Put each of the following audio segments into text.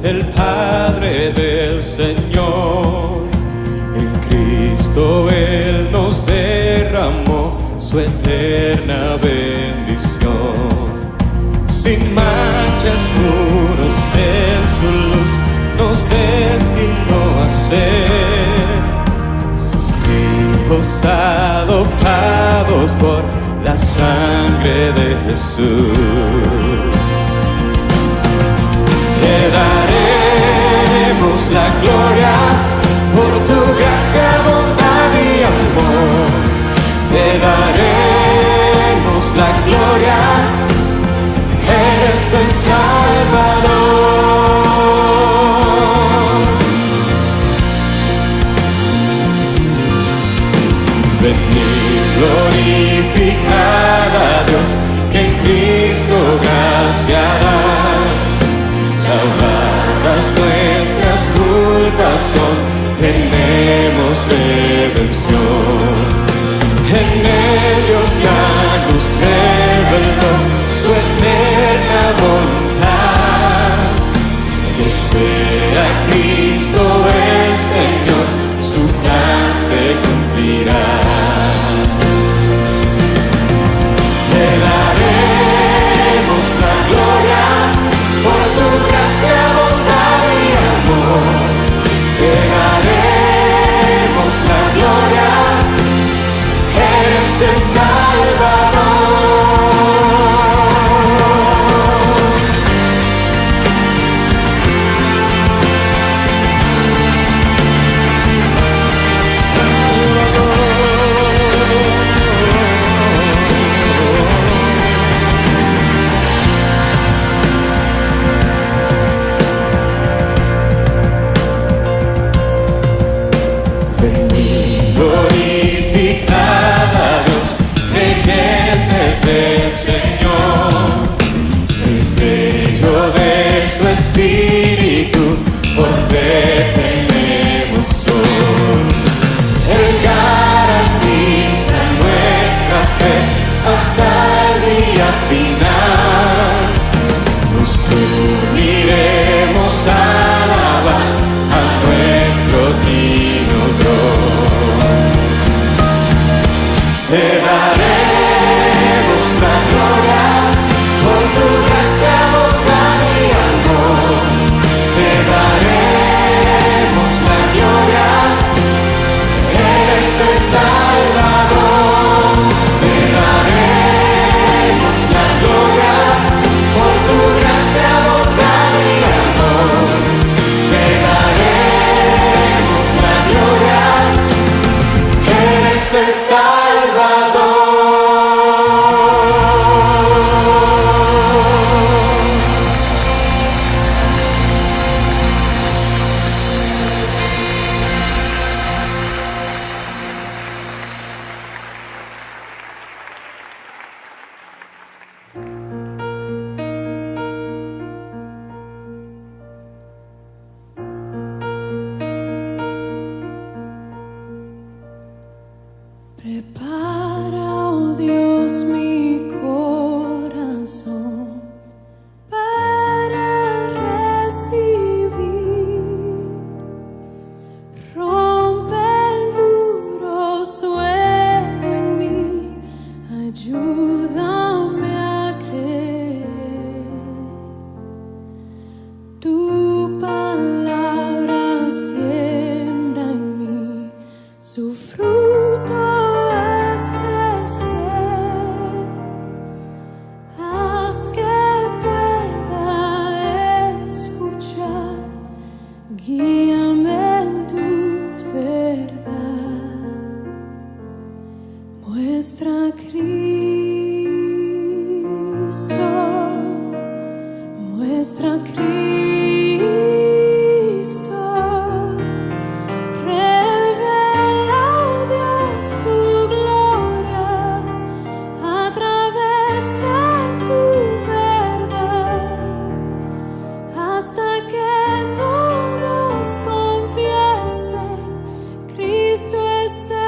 el Padre del Señor. En Cristo Él nos derramó su eterna bendición. Sin manchas, puros en su luz, nos destinó a ser sus hijos adoptados por la sangre de Jesús. Te daremos la gloria por tu gracia, bondad y amor. Te daremos la gloria, eres el Salvador. Venid, glorificad a Dios, que en Cristo gracia hará. Lavadas nuestras culpas son, tenemos redención. En ellos la luz reveló su eterna voluntad, que sea Cristo el Señor, su plan se cumplirá. Te daremos la gloria por tu gracia, bondad y amor. Te daremos la gloria, eres el Salvador. Glorificad a Dios, creyentes del Señor. El sello de su Espíritu, por fe tenemos hoy. Él garantiza nuestra fe hasta el día final. Nos uniremos a alabar a nuestro Divino Dios. Te daremos la gloria por tu gracia, bondad y amor. Te daremos la gloria, eres el Salvador. Te daremos la gloria por tu gracia, bondad y amor. Te daremos la gloria, eres el Salvador. Prepara, oh Dios, mi corazón para recibir. Rompe el duro suelo en mí, ayúdame a creer. Tu palabra siembra en mí su fruto. Haz que pueda escuchar, guíame en tu verdad. Muestra a Cristo, muestra a Cristo. Revela, oh Dios, tu gloria a través de tu verdad, hasta que todos confiesen, Cristo es Señor.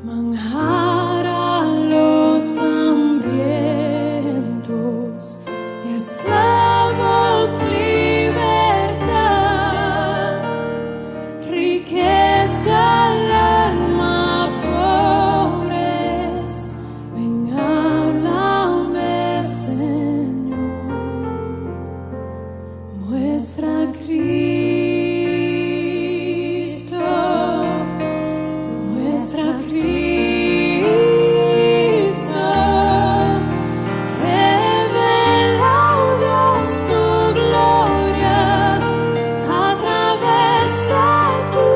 manjar a los hambrientos y esclavos libertad, riqueza al alma, pobres, ven, háblame, Señor, muestra a Cristo, muestra a Cristo, revela, oh Dios, tu gloria a través de tu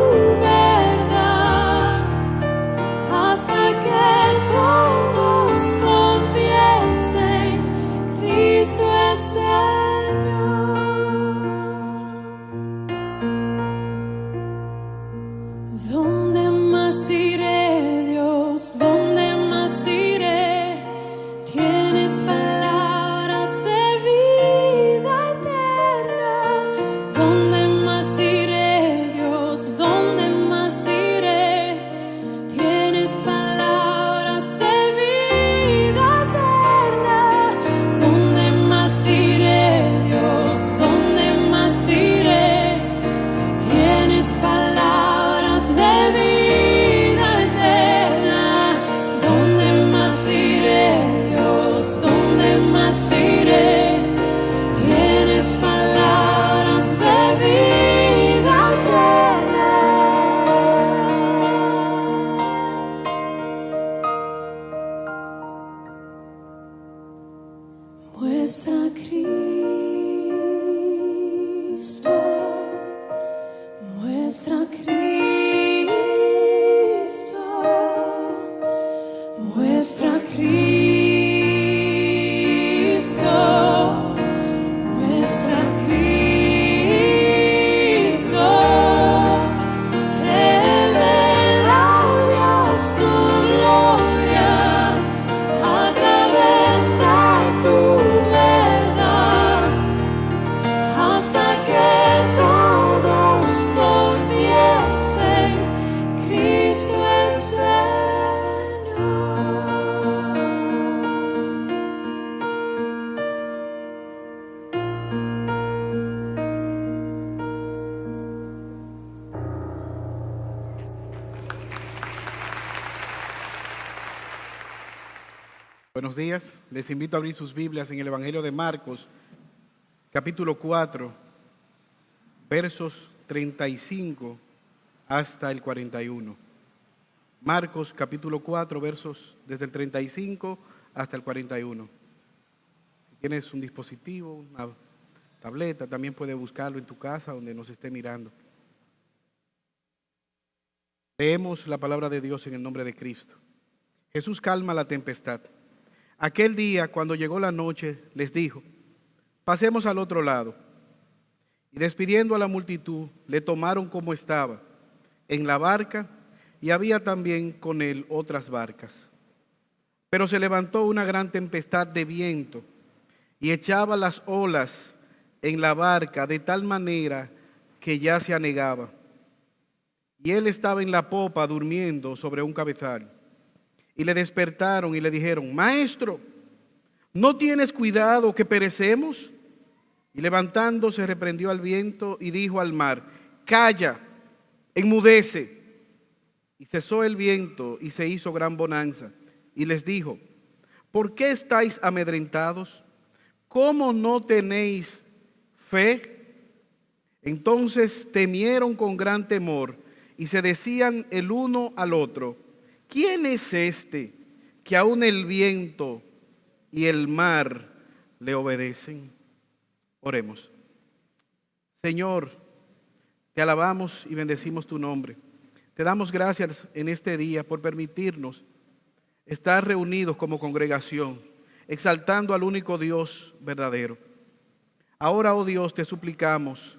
verdad, hasta que todos confiesen, Cristo es Señor. ¿Dónde más iré, Dios? ¿Dónde más iré? Tienes palabras de vida eterna. ¿Dónde más iré, Dios? ¿Dónde más iré? Tienes palabras de vida eterna. ¿Dónde más iré, Dios? ¿Dónde más iré? Tienes palabras de vida eterna. ¿Dónde más iré, Dios? ¿Dónde más iré? Tienes palabras de vida eterna. Muestra a Cristo, muestra a Cristo, muestra a Cristo, muestra a Cristo, revela, oh Dios, tu gloria a través de tu verdad, hasta que todos confiesen, Cristo es Señor. Buenos días, les invito a abrir sus Biblias en el Evangelio de Marcos, capítulo 4, versos 35 hasta el 41. Marcos, capítulo 4, versos desde el 35 hasta el 41. Si tienes un dispositivo, una tableta, también puedes buscarlo en tu casa donde nos esté mirando. Leemos la palabra de Dios en el nombre de Cristo. Jesús calma la tempestad. Aquel día, cuando llegó la noche, les dijo: pasemos al otro lado. Y despidiendo a la multitud, le tomaron como estaba, en la barca, y había también con él otras barcas. Pero se levantó una gran tempestad de viento, y echaba las olas en la barca de tal manera que ya se anegaba. Y él estaba en la popa durmiendo sobre un cabezal. Y le despertaron y le dijeron: Maestro, ¿no tienes cuidado que perecemos? Y levantándose reprendió al viento y dijo al mar: Calla, enmudece. Y cesó el viento y se hizo gran bonanza. Y les dijo: ¿por qué estáis amedrentados? ¿Cómo no tenéis fe? Entonces temieron con gran temor y se decían el uno al otro: ¿quién es este que aun el viento y el mar le obedecen? Oremos. Señor, te alabamos y bendecimos tu nombre. Te damos gracias en este día por permitirnos estar reunidos como congregación, exaltando al único Dios verdadero. Ahora, oh Dios, te suplicamos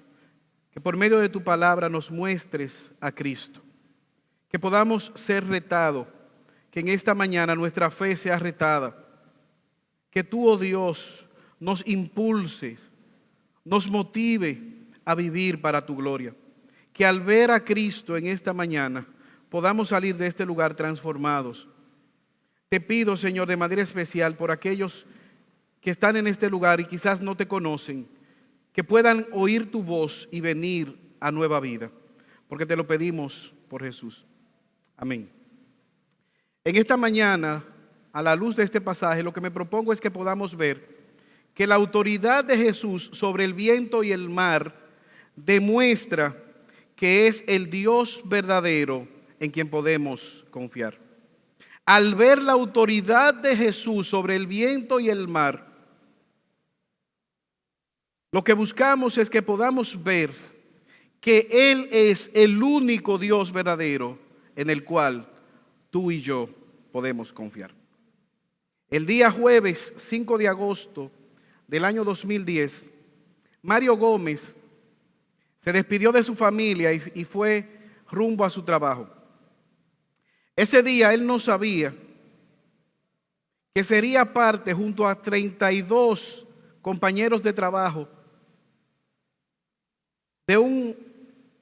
que por medio de tu palabra nos muestres a Cristo, que podamos ser retados, que en esta mañana nuestra fe sea retada, que tú, oh Dios, nos impulses, nos motive a vivir para tu gloria, que al ver a Cristo en esta mañana podamos salir de este lugar transformados. Te pido, Señor, de manera especial por aquellos que están en este lugar y quizás no te conocen, que puedan oír tu voz y venir a nueva vida, porque te lo pedimos por Jesús. Amén. En esta mañana, a la luz de este pasaje, lo que me propongo es que podamos ver que la autoridad de Jesús sobre el viento y el mar demuestra que es el Dios verdadero en quien podemos confiar. Al ver la autoridad de Jesús sobre el viento y el mar, lo que buscamos es que podamos ver que Él es el único Dios verdadero en el cual tú y yo podemos confiar. El día jueves 5 de agosto del año 2010, Mario Gómez se despidió de su familia y fue rumbo a su trabajo. Ese día él no sabía que sería parte junto a 32 compañeros de trabajo de un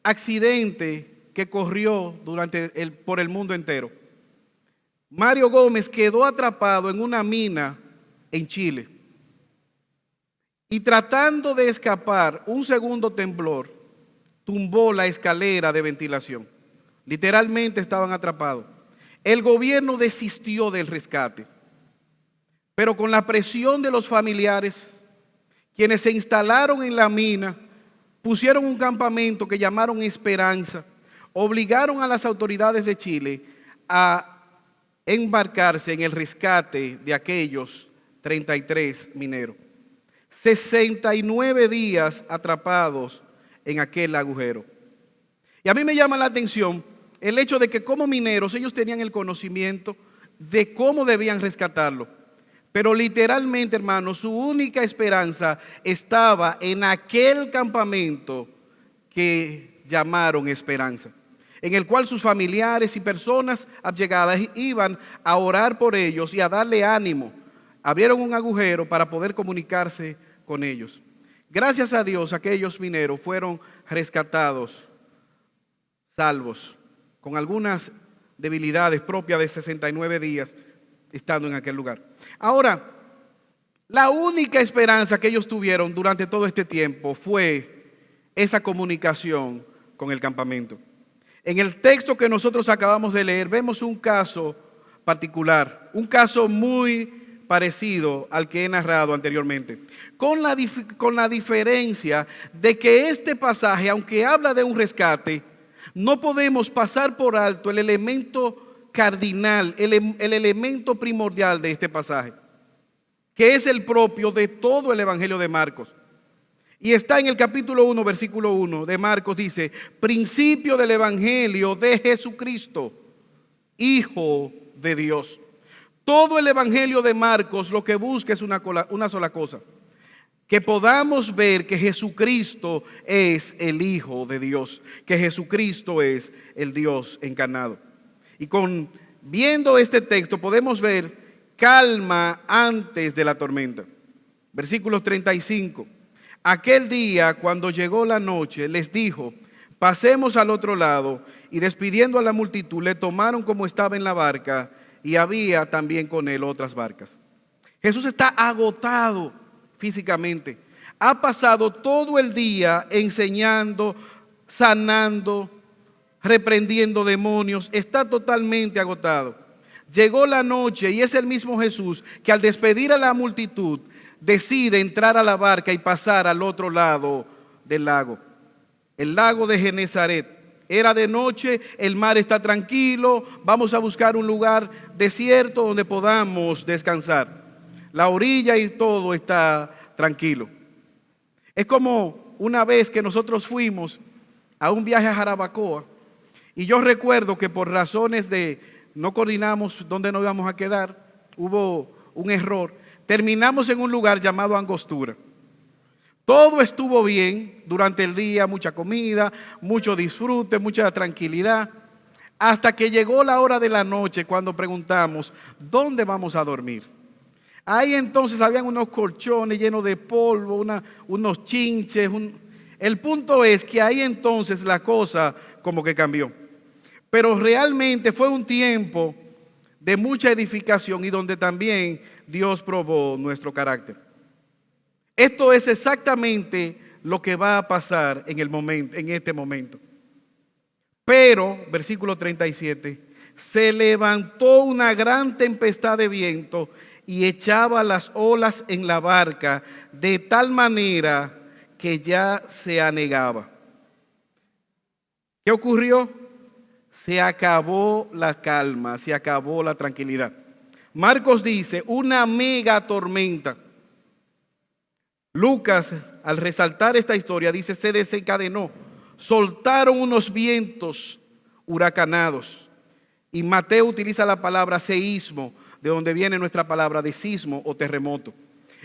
accidente que corrió por el mundo entero. Mario Gómez quedó atrapado en una mina en Chile y tratando de escapar, un segundo temblor tumbó la escalera de ventilación. Literalmente estaban atrapados. El gobierno desistió del rescate, pero con la presión de los familiares, quienes se instalaron en la mina, pusieron un campamento que llamaron Esperanza, obligaron a las autoridades de Chile a embarcarse en el rescate de aquellos 33 mineros. 69 días atrapados en aquel agujero. Y a mí me llama la atención el hecho de que como mineros ellos tenían el conocimiento de cómo debían rescatarlo. Pero literalmente, hermanos, su única esperanza estaba en aquel campamento que llamaron Esperanza, en el cual sus familiares y personas allegadas iban a orar por ellos y a darle ánimo. Abrieron un agujero para poder comunicarse con ellos. Gracias a Dios, aquellos mineros fueron rescatados, salvos, con algunas debilidades propias de 69 días estando en aquel lugar. Ahora, la única esperanza que ellos tuvieron durante todo este tiempo fue esa comunicación con el campamento. En el texto que nosotros acabamos de leer, vemos un caso particular, un caso muy parecido al que he narrado anteriormente, con la diferencia de que este pasaje, aunque habla de un rescate, no podemos pasar por alto el elemento cardinal, el elemento primordial de este pasaje, que es el propio de todo el Evangelio de Marcos. Y está en el capítulo 1, versículo 1 de Marcos, dice: principio del Evangelio de Jesucristo, Hijo de Dios. Todo el Evangelio de Marcos lo que busca es una sola cosa: que podamos ver que Jesucristo es el Hijo de Dios, que Jesucristo es el Dios encarnado. Y viendo este texto podemos ver calma antes de la tormenta. Versículo 35. Aquel día, cuando llegó la noche, les dijo: pasemos al otro lado. Y despidiendo a la multitud, le tomaron como estaba en la barca, y había también con él otras barcas. Jesús está agotado físicamente. Ha pasado todo el día enseñando, sanando, reprendiendo demonios. Está totalmente agotado. Llegó la noche y es el mismo Jesús que al despedir a la multitud decide entrar a la barca y pasar al otro lado del lago, el lago de Genezaret. Era de noche, el mar está tranquilo, vamos a buscar un lugar desierto donde podamos descansar. La orilla y todo está tranquilo. Es como una vez que nosotros fuimos a un viaje a Jarabacoa y yo recuerdo que por razones de no coordinamos dónde nos íbamos a quedar, hubo un error. Terminamos en un lugar llamado Angostura. Todo estuvo bien durante el día, mucha comida, mucho disfrute, mucha tranquilidad, hasta que llegó la hora de la noche cuando preguntamos, ¿dónde vamos a dormir? Ahí entonces habían unos colchones llenos de polvo, unos chinches. El punto es que ahí entonces la cosa como que cambió. pero realmente fue un tiempo de mucha edificación y donde también Dios probó nuestro carácter. Esto es exactamente lo que va a pasar en este momento. Pero, versículo 37, se levantó una gran tempestad de viento y echaba las olas en la barca de tal manera que ya se anegaba. ¿Qué ocurrió? Se acabó la calma, se acabó la tranquilidad. Marcos dice, una mega tormenta. Lucas, al resaltar esta historia, dice, se desencadenó. Soltaron unos vientos huracanados. Y Mateo utiliza la palabra seísmo, de donde viene nuestra palabra de sismo o terremoto.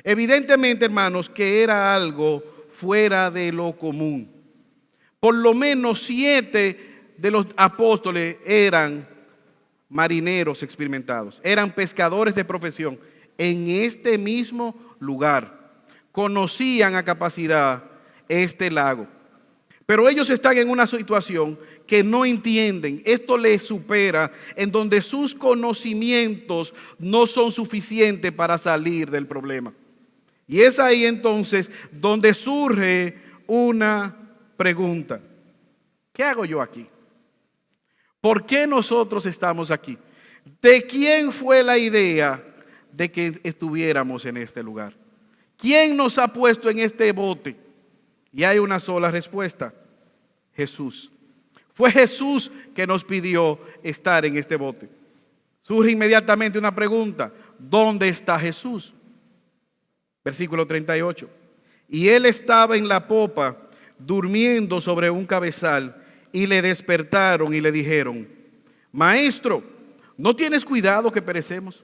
Evidentemente, hermanos, que era algo fuera de lo común. Por lo menos 7 de los apóstoles eran marineros experimentados, eran pescadores de profesión en este mismo lugar. Conocían a capacidad este lago. Pero ellos están en una situación que no entienden. Esto les supera, en donde sus conocimientos no son suficientes para salir del problema. Y es ahí entonces donde surge una pregunta. ¿Qué hago yo aquí? ¿Por qué nosotros estamos aquí? ¿De quién fue la idea de que estuviéramos en este lugar? ¿Quién nos ha puesto en este bote? Y hay una sola respuesta: Jesús. Fue Jesús que nos pidió estar en este bote. Surge inmediatamente una pregunta: ¿dónde está Jesús? Versículo 38. Y él estaba en la popa, durmiendo sobre un cabezal, y le despertaron y le dijeron: Maestro, ¿no tienes cuidado que perecemos?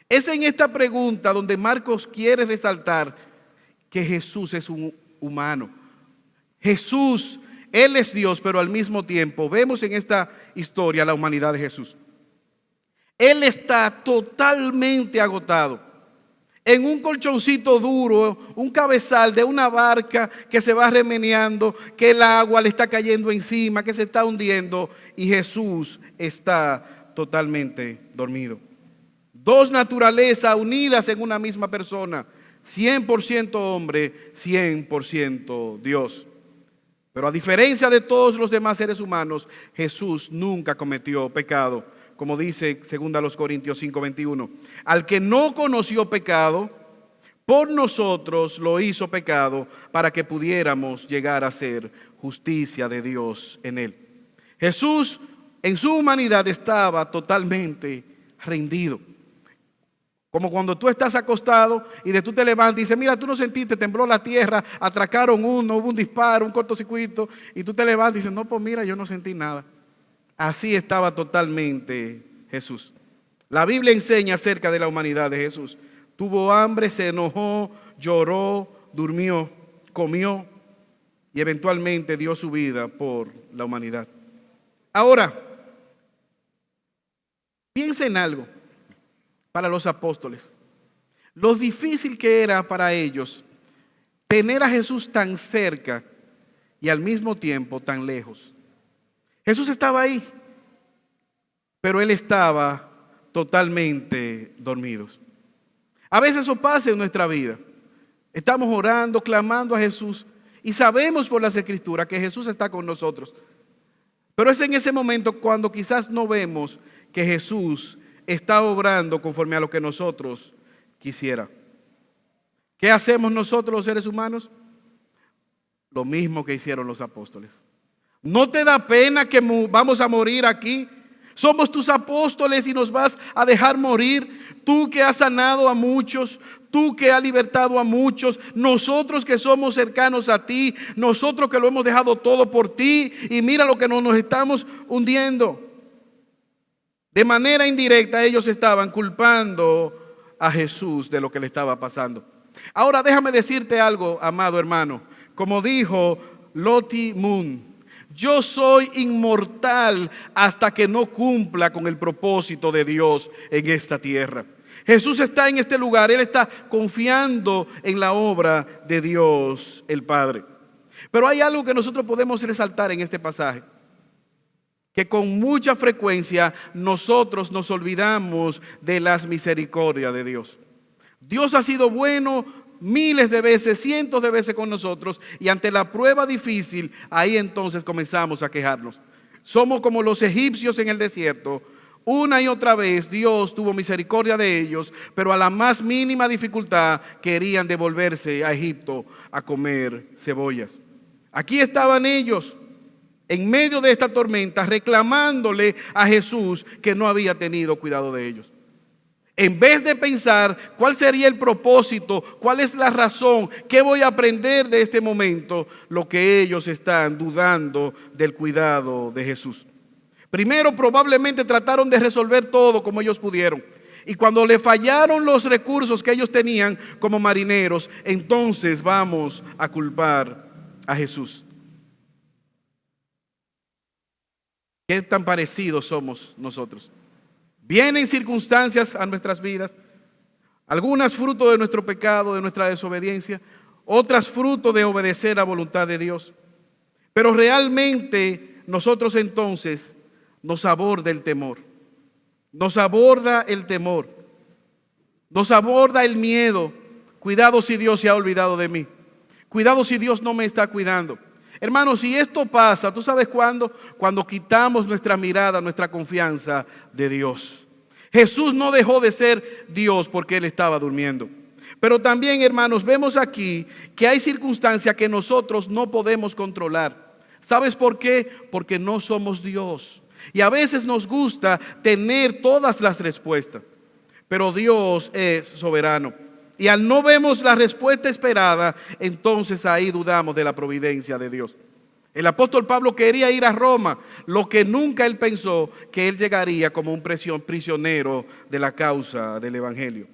Es en esta pregunta donde Marcos quiere resaltar que Jesús es un humano. Jesús, Él es Dios, pero al mismo tiempo vemos en esta historia la humanidad de Jesús. Él está totalmente agotado, en un colchoncito duro, un cabezal de una barca que se va remeneando, que el agua le está cayendo encima, que se está hundiendo, y Jesús está totalmente dormido. Dos naturalezas unidas en una misma persona, 100% hombre, 100% Dios. Pero a diferencia de todos los demás seres humanos, Jesús nunca cometió pecado. Como dice 2 Corintios 5:21, al que no conoció pecado, por nosotros lo hizo pecado para que pudiéramos llegar a ser justicia de Dios en él. Jesús en su humanidad estaba totalmente rendido. Como cuando tú estás acostado y tú te levantas y dices, mira, tú no sentiste, tembló la tierra, atracaron uno, hubo un disparo, un cortocircuito, y tú te levantas y dices, no, pues mira, yo no sentí nada. Así estaba totalmente Jesús. La Biblia enseña acerca de la humanidad de Jesús. Tuvo hambre, se enojó, lloró, durmió, comió y eventualmente dio su vida por la humanidad. Ahora, piensa en algo para los apóstoles. Lo difícil que era para ellos tener a Jesús tan cerca y al mismo tiempo tan lejos. Jesús estaba ahí, pero Él estaba totalmente dormido. A veces eso pasa en nuestra vida. Estamos orando, clamando a Jesús y sabemos por las Escrituras que Jesús está con nosotros. Pero es en ese momento cuando quizás no vemos que Jesús está obrando conforme a lo que nosotros quisiera. ¿Qué hacemos nosotros los seres humanos? Lo mismo que hicieron los apóstoles. ¿No te da pena que vamos a morir aquí? Somos tus apóstoles y nos vas a dejar morir. Tú que has sanado a muchos, tú que has libertado a muchos, nosotros que somos cercanos a ti, nosotros que lo hemos dejado todo por ti, y mira lo que nos estamos hundiendo. De manera indirecta ellos estaban culpando a Jesús de lo que le estaba pasando. Ahora déjame decirte algo, amado hermano. Como dijo Lottie Moon, yo soy inmortal hasta que no cumpla con el propósito de Dios en esta tierra. Jesús está en este lugar, Él está confiando en la obra de Dios el Padre. Pero hay algo que nosotros podemos resaltar en este pasaje, que con mucha frecuencia nosotros nos olvidamos de las misericordias de Dios. Dios ha sido bueno miles de veces, cientos de veces con nosotros, y ante la prueba difícil, ahí entonces comenzamos a quejarnos. Somos como los egipcios en el desierto. Una y otra vez Dios tuvo misericordia de ellos, pero a la más mínima dificultad querían devolverse a Egipto a comer cebollas. Aquí estaban ellos, en medio de esta tormenta, reclamándole a Jesús que no había tenido cuidado de ellos. En vez de pensar cuál sería el propósito, cuál es la razón, qué voy a aprender de este momento, lo que ellos están dudando del cuidado de Jesús. Primero, probablemente trataron de resolver todo como ellos pudieron. Y cuando le fallaron los recursos que ellos tenían como marineros, entonces vamos a culpar a Jesús. ¿Qué tan parecidos somos nosotros? Vienen circunstancias a nuestras vidas, algunas fruto de nuestro pecado, de nuestra desobediencia, otras fruto de obedecer la voluntad de Dios. Pero realmente nosotros entonces nos aborda el temor, nos aborda el temor, nos aborda el miedo. Cuidado si Dios se ha olvidado de mí, cuidado si Dios no me está cuidando. Hermanos, si esto pasa, ¿tú sabes cuándo? Cuando quitamos nuestra mirada, nuestra confianza de Dios. Jesús no dejó de ser Dios porque Él estaba durmiendo. Pero también, hermanos, vemos aquí que hay circunstancias que nosotros no podemos controlar. ¿Sabes por qué? Porque no somos Dios. Y a veces nos gusta tener todas las respuestas. Pero Dios es soberano. Y al no vemos la respuesta esperada, entonces ahí dudamos de la providencia de Dios. El apóstol Pablo quería ir a Roma, lo que nunca él pensó que él llegaría como un prisionero de la causa del evangelio.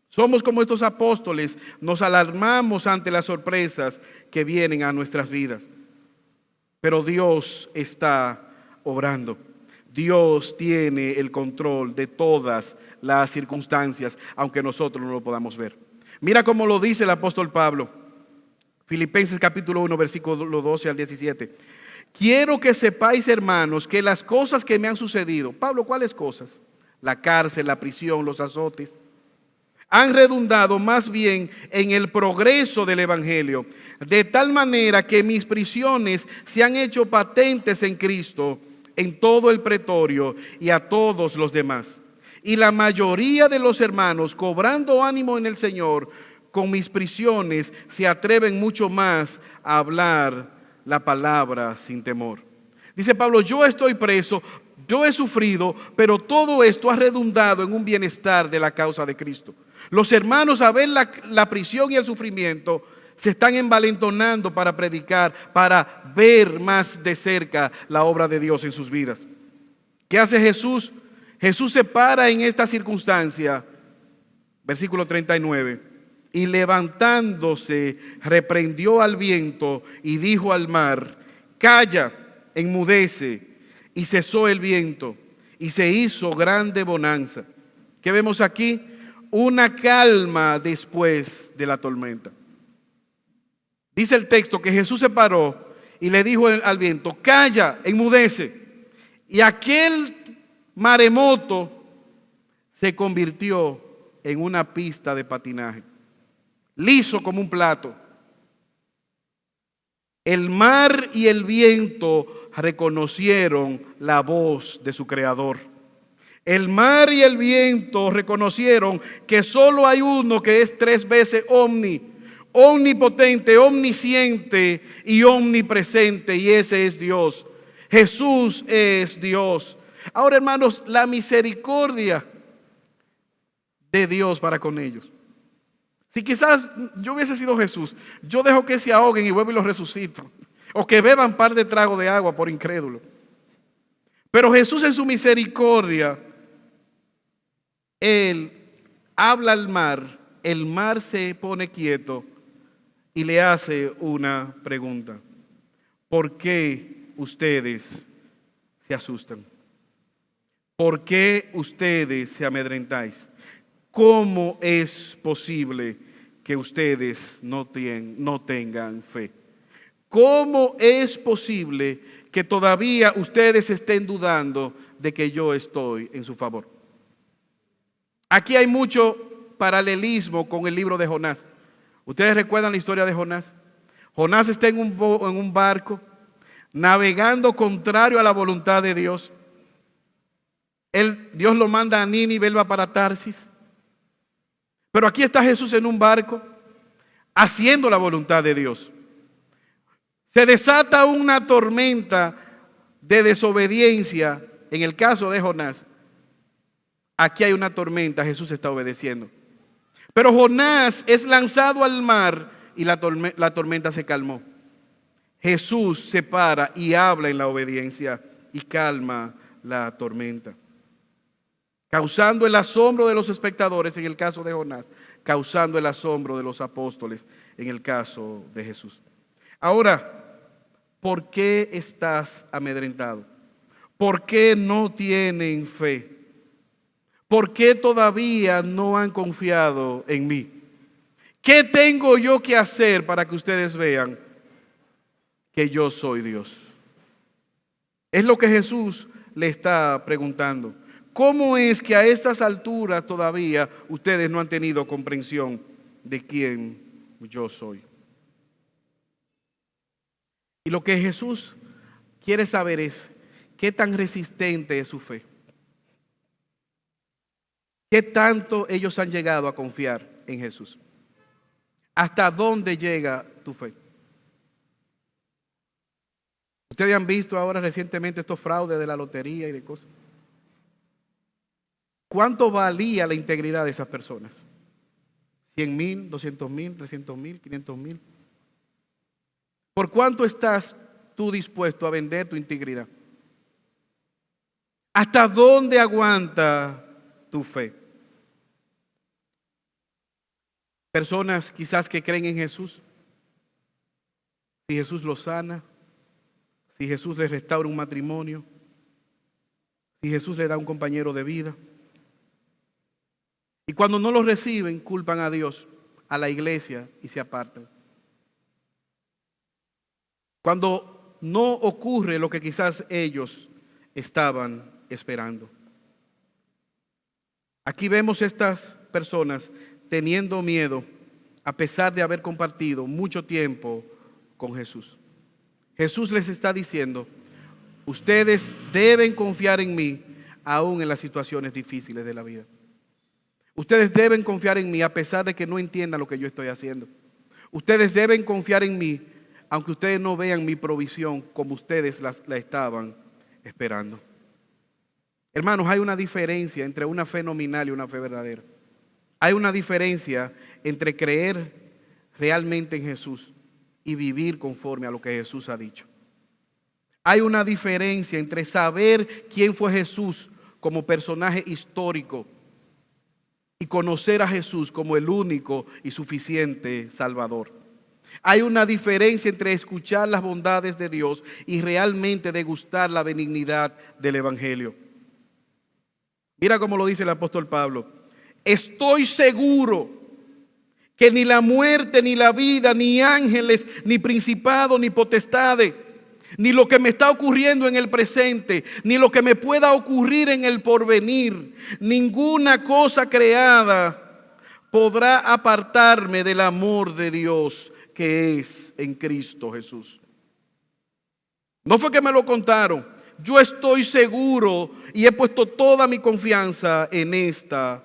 Somos como estos apóstoles, nos alarmamos ante las sorpresas que vienen a nuestras vidas. Pero Dios está obrando. Dios tiene el control de todas las circunstancias, aunque nosotros no lo podamos ver. Mira cómo lo dice el apóstol Pablo. Filipenses capítulo 1, versículo 12 al 17. Quiero que sepáis, hermanos, que las cosas que me han sucedido, Pablo, ¿cuáles cosas? La cárcel, la prisión, los azotes, han redundado más bien en el progreso del evangelio, de tal manera que mis prisiones se han hecho patentes en Cristo, en todo el pretorio y a todos los demás. Y la mayoría de los hermanos, cobrando ánimo en el Señor, con mis prisiones se atreven mucho más a hablar la palabra sin temor. Dice Pablo, yo estoy preso, yo he sufrido, pero todo esto ha redundado en un bienestar de la causa de Cristo. Los hermanos, a ver la prisión y el sufrimiento, se están envalentonando para predicar, para ver más de cerca la obra de Dios en sus vidas. ¿Qué hace Jesús? Jesús se para en esta circunstancia, versículo 39, y levantándose reprendió al viento y dijo al mar, calla, enmudece, y cesó el viento y se hizo grande bonanza. ¿Qué vemos aquí? Una calma después de la tormenta. Dice el texto que Jesús se paró y le dijo al viento, calla, enmudece, y aquel maremoto se convirtió en una pista de patinaje, liso como un plato. El mar y el viento reconocieron la voz de su creador. El mar y el viento reconocieron que solo hay uno que es 3 veces omnipotente, omnisciente y omnipresente, y ese es Dios. Jesús es Dios. Ahora, hermanos, la misericordia de Dios para con ellos. Si quizás yo hubiese sido Jesús, yo dejo que se ahoguen y vuelvo y los resucito. O que beban par de tragos de agua por incrédulo. Pero Jesús en su misericordia, Él habla al mar, el mar se pone quieto y le hace una pregunta. ¿Por qué ustedes se asustan? ¿Por qué ustedes se amedrentáis? ¿Cómo es posible que ustedes no tengan fe? ¿cómo es posible que todavía ustedes estén dudando de que yo estoy en su favor? Aquí hay mucho paralelismo con el libro de Jonás. ¿Ustedes recuerdan la historia de Jonás? Jonás está en un barco, navegando contrario a la voluntad de Dios. Dios lo manda a Nínive, él va para Tarsis. Pero aquí está Jesús en un barco, haciendo la voluntad de Dios. Se desata una tormenta de desobediencia. En el caso de Jonás, aquí hay una tormenta, Jesús está obedeciendo. Pero Jonás es lanzado al mar y la tormenta se calmó. Jesús se para y habla en la obediencia y calma la tormenta, causando el asombro de los espectadores en el caso de Jonás, causando el asombro de los apóstoles en el caso de Jesús. Ahora, ¿por qué estás amedrentado? ¿Por qué no tienen fe? ¿Por qué todavía no han confiado en mí? ¿Qué tengo yo que hacer para que ustedes vean que yo soy Dios? Es lo que Jesús le está preguntando. ¿Cómo es que a estas alturas todavía ustedes no han tenido comprensión de quién yo soy? Y lo que Jesús quiere saber es qué tan resistente es su fe. ¿Qué tanto ellos han llegado a confiar en Jesús? ¿Hasta dónde llega tu fe? Ustedes han visto ahora recientemente estos fraudes de la lotería y de cosas. ¿Cuánto valía la integridad de esas personas? 100,000, 200,000, 300,000, 500,000. ¿Por cuánto estás tú dispuesto a vender tu integridad? ¿Hasta dónde aguanta tu fe? Personas quizás que creen en Jesús, si Jesús los sana, si Jesús les restaura un matrimonio, si Jesús les da un compañero de vida. Y cuando no los reciben, culpan a Dios, a la iglesia y se apartan. Cuando no ocurre lo que quizás ellos estaban esperando. Aquí vemos estas personas teniendo miedo a pesar de haber compartido mucho tiempo con Jesús. Jesús les está diciendo, ustedes deben confiar en mí aún en las situaciones difíciles de la vida. Ustedes deben confiar en mí a pesar de que no entiendan lo que yo estoy haciendo. Ustedes deben confiar en mí aunque ustedes no vean mi provisión como ustedes la estaban esperando. Hermanos, hay una diferencia entre una fe nominal y una fe verdadera. Hay una diferencia entre creer realmente en Jesús y vivir conforme a lo que Jesús ha dicho. Hay una diferencia entre saber quién fue Jesús como personaje histórico y conocer a Jesús como el único y suficiente Salvador. Hay una diferencia entre escuchar las bondades de Dios y realmente degustar la benignidad del Evangelio. Mira cómo lo dice el apóstol Pablo. Estoy seguro que ni la muerte, ni la vida, ni ángeles, ni principados, ni potestades, ni lo que me está ocurriendo en el presente, ni lo que me pueda ocurrir en el porvenir, ninguna cosa creada podrá apartarme del amor de Dios que es en Cristo Jesús. No fue que me lo contaron, yo estoy seguro y he puesto toda mi confianza en esta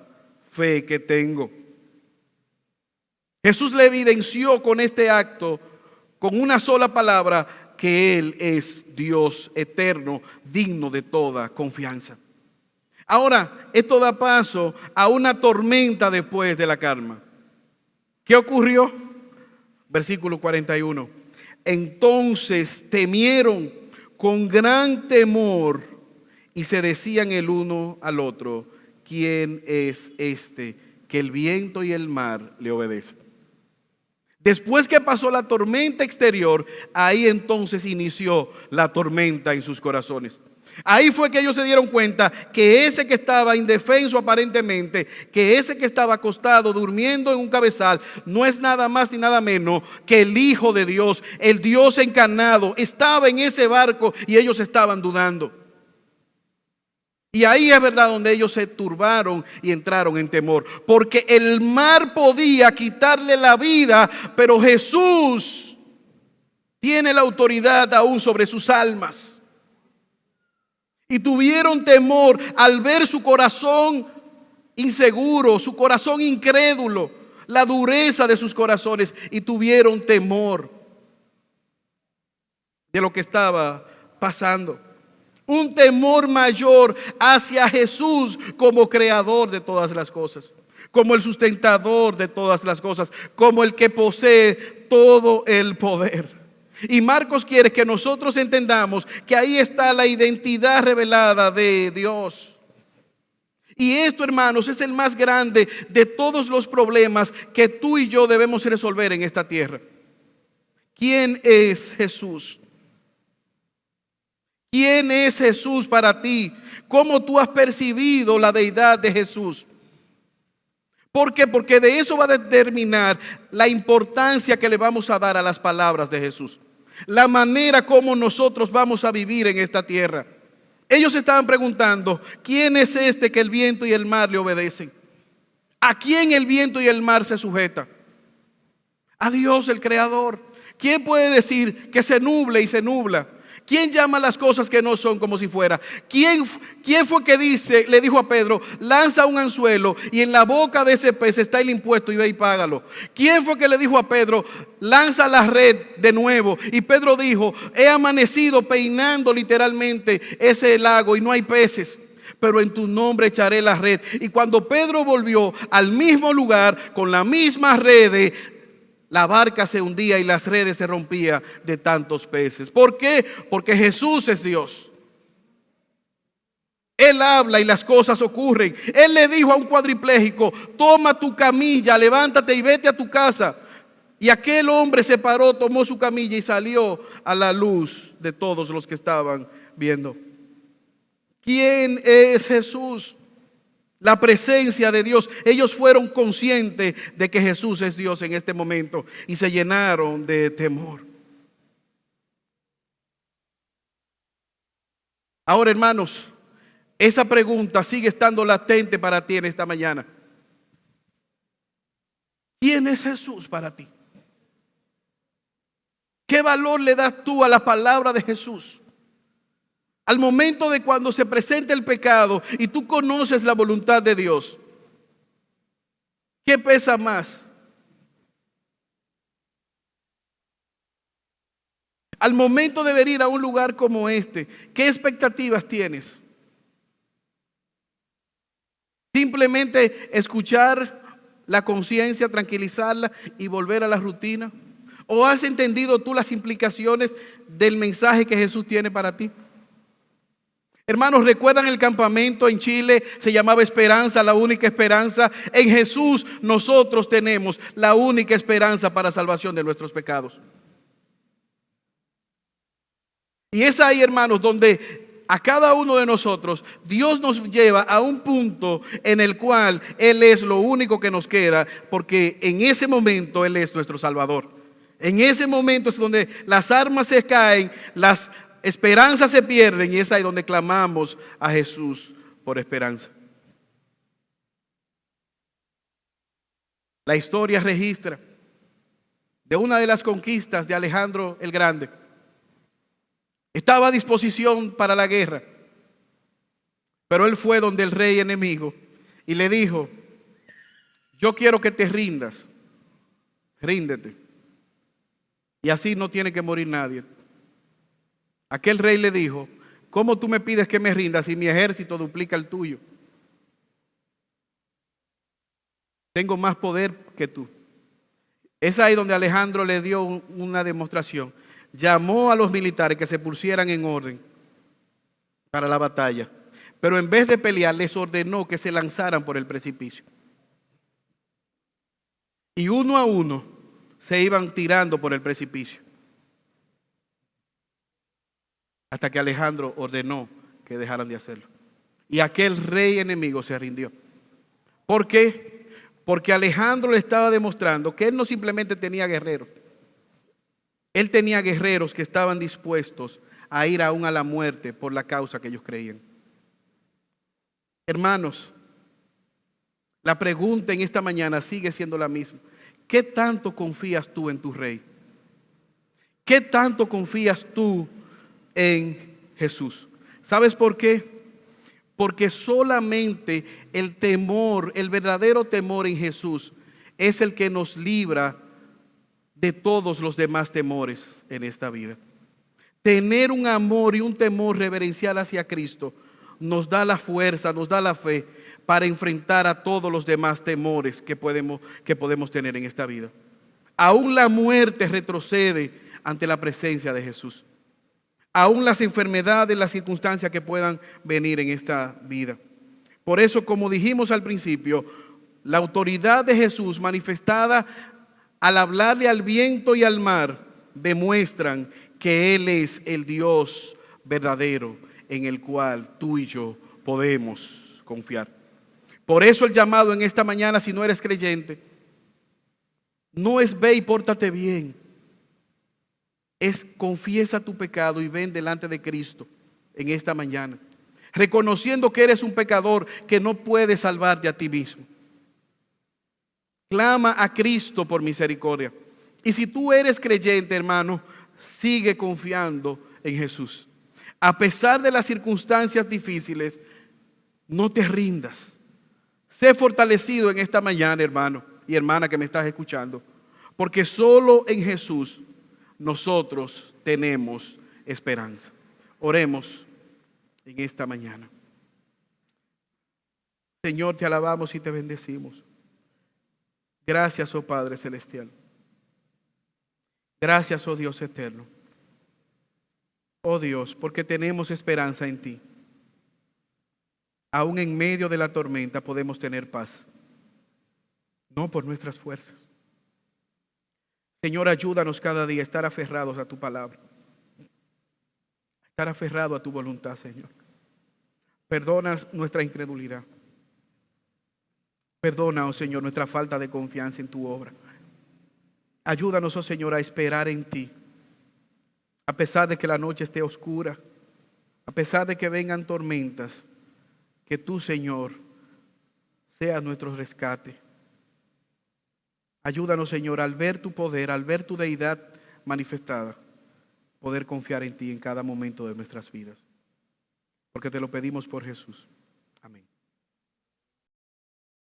fe que tengo. Jesús le evidenció con este acto, con una sola palabra, que Él es Dios eterno, digno de toda confianza. Ahora, esto da paso a una tormenta después de la calma. ¿Qué ocurrió? Versículo 41. Entonces temieron con gran temor y se decían el uno al otro, ¿quién es este que el viento y el mar le obedecen? Después que pasó la tormenta exterior, ahí entonces inició la tormenta en sus corazones. Ahí fue que ellos se dieron cuenta que ese que estaba indefenso aparentemente, que ese que estaba acostado durmiendo en un cabezal, no es nada más ni nada menos que el Hijo de Dios, el Dios encarnado. Estaba en ese barco y ellos estaban dudando. Y ahí es verdad donde ellos se turbaron y entraron en temor. Porque el mar podía quitarle la vida, pero Jesús tiene la autoridad aún sobre sus almas. Y tuvieron temor al ver su corazón inseguro, su corazón incrédulo, la dureza de sus corazones. Y tuvieron temor de lo que estaba pasando. Un temor mayor hacia Jesús como creador de todas las cosas, como el sustentador de todas las cosas, como el que posee todo el poder. Y Marcos quiere que nosotros entendamos que ahí está la identidad revelada de Dios. Y esto, hermanos, es el más grande de todos los problemas que tú y yo debemos resolver en esta tierra. ¿Quién es Jesús? ¿Quién es Jesús para ti? ¿Cómo tú has percibido la deidad de Jesús? ¿Por qué? Porque de eso va a determinar la importancia que le vamos a dar a las palabras de Jesús. La manera como nosotros vamos a vivir en esta tierra. Ellos estaban preguntando, ¿quién es este que el viento y el mar le obedecen? ¿A quién el viento y el mar se sujeta? A Dios, el Creador. ¿Quién puede decir que se nuble y se nubla? ¿Quién llama las cosas que no son como si fuera? ¿Quién fue que le dijo a Pedro, lanza un anzuelo y en la boca de ese pez está el impuesto y ve y págalo? ¿Quién fue que le dijo a Pedro, lanza la red de nuevo? Y Pedro dijo, he amanecido peinando literalmente ese lago y no hay peces, pero en tu nombre echaré la red. Y cuando Pedro volvió al mismo lugar con la misma red, la barca se hundía y las redes se rompían de tantos peces. ¿Por qué? Porque Jesús es Dios. Él habla y las cosas ocurren. Él le dijo a un cuadripléjico, toma tu camilla, levántate y vete a tu casa. Y aquel hombre se paró, tomó su camilla y salió a la luz de todos los que estaban viendo. ¿Quién es Jesús? La presencia de Dios. Ellos fueron conscientes de que Jesús es Dios en este momento y se llenaron de temor. Ahora, hermanos, esa pregunta sigue estando latente para ti en esta mañana. ¿Quién es Jesús para ti? ¿Qué valor le das tú a la palabra de Jesús? Al momento de cuando se presenta el pecado y tú conoces la voluntad de Dios, ¿qué pesa más? Al momento de venir a un lugar como este, ¿qué expectativas tienes? ¿Simplemente escuchar la conciencia, tranquilizarla y volver a la rutina? ¿O has entendido tú las implicaciones del mensaje que Jesús tiene para ti? Hermanos, ¿recuerdan el campamento en Chile? Se llamaba Esperanza, la única esperanza. En Jesús nosotros tenemos la única esperanza para salvación de nuestros pecados. Y es ahí, hermanos, donde a cada uno de nosotros Dios nos lleva a un punto en el cual Él es lo único que nos queda, porque en ese momento Él es nuestro Salvador. En ese momento es donde las armas se caen, las esperanzas se pierden y es ahí donde clamamos a Jesús por esperanza. La historia registra de una de las conquistas de Alejandro el Grande. Estaba a disposición para la guerra, pero él fue donde el rey enemigo y le dijo, yo quiero que te rindas, ríndete, y así no tiene que morir nadie. Aquel rey le dijo, ¿cómo tú me pides que me rinda si mi ejército duplica el tuyo? Tengo más poder que tú. Es ahí donde Alejandro le dio una demostración. Llamó a los militares que se pusieran en orden para la batalla. Pero en vez de pelear, les ordenó que se lanzaran por el precipicio. Y uno a uno se iban tirando por el precipicio. Hasta que Alejandro ordenó que dejaran de hacerlo. Y aquel rey enemigo se rindió. ¿Por qué? Porque Alejandro le estaba demostrando que él no simplemente tenía guerreros. Él tenía guerreros que estaban dispuestos a ir aún a la muerte por la causa que ellos creían. Hermanos, la pregunta en esta mañana sigue siendo la misma. ¿Qué tanto confías tú en tu rey? ¿Qué tanto confías tú en Jesús? ¿Sabes por qué? Porque solamente el temor, el verdadero temor en Jesús es el que nos libra de todos los demás temores en esta vida. Tener un amor y un temor reverencial hacia Cristo nos da la fuerza, nos da la fe para enfrentar a todos los demás temores que podemos tener en esta vida. Aún la muerte retrocede ante la presencia de Jesús. Aún las enfermedades, las circunstancias que puedan venir en esta vida. Por eso, como dijimos al principio, la autoridad de Jesús manifestada al hablarle al viento y al mar demuestran que Él es el Dios verdadero en el cual tú y yo podemos confiar. Por eso el llamado en esta mañana, si no eres creyente, no es ve y pórtate bien. Es confiesa tu pecado y ven delante de Cristo en esta mañana, reconociendo que eres un pecador que no puede salvarte a ti mismo. Clama a Cristo por misericordia. Y si tú eres creyente, hermano, sigue confiando en Jesús. A pesar de las circunstancias difíciles, no te rindas. Sé fortalecido en esta mañana, hermano y hermana que me estás escuchando, porque solo en Jesús nosotros tenemos esperanza. Oremos en esta mañana. Señor, te alabamos y te bendecimos. Gracias, oh Padre Celestial. Gracias, oh Dios eterno. Oh Dios, porque tenemos esperanza en ti. Aún en medio de la tormenta podemos tener paz. No por nuestras fuerzas. Señor, ayúdanos cada día a estar aferrados a tu palabra. Estar aferrado a tu voluntad, Señor. Perdona nuestra incredulidad. Perdona, oh Señor, nuestra falta de confianza en tu obra. Ayúdanos, oh Señor, a esperar en ti. A pesar de que la noche esté oscura, a pesar de que vengan tormentas, que tú, Señor, seas nuestro rescate. Ayúdanos, Señor, al ver tu poder, al ver tu deidad manifestada, poder confiar en ti en cada momento de nuestras vidas. Porque te lo pedimos por Jesús.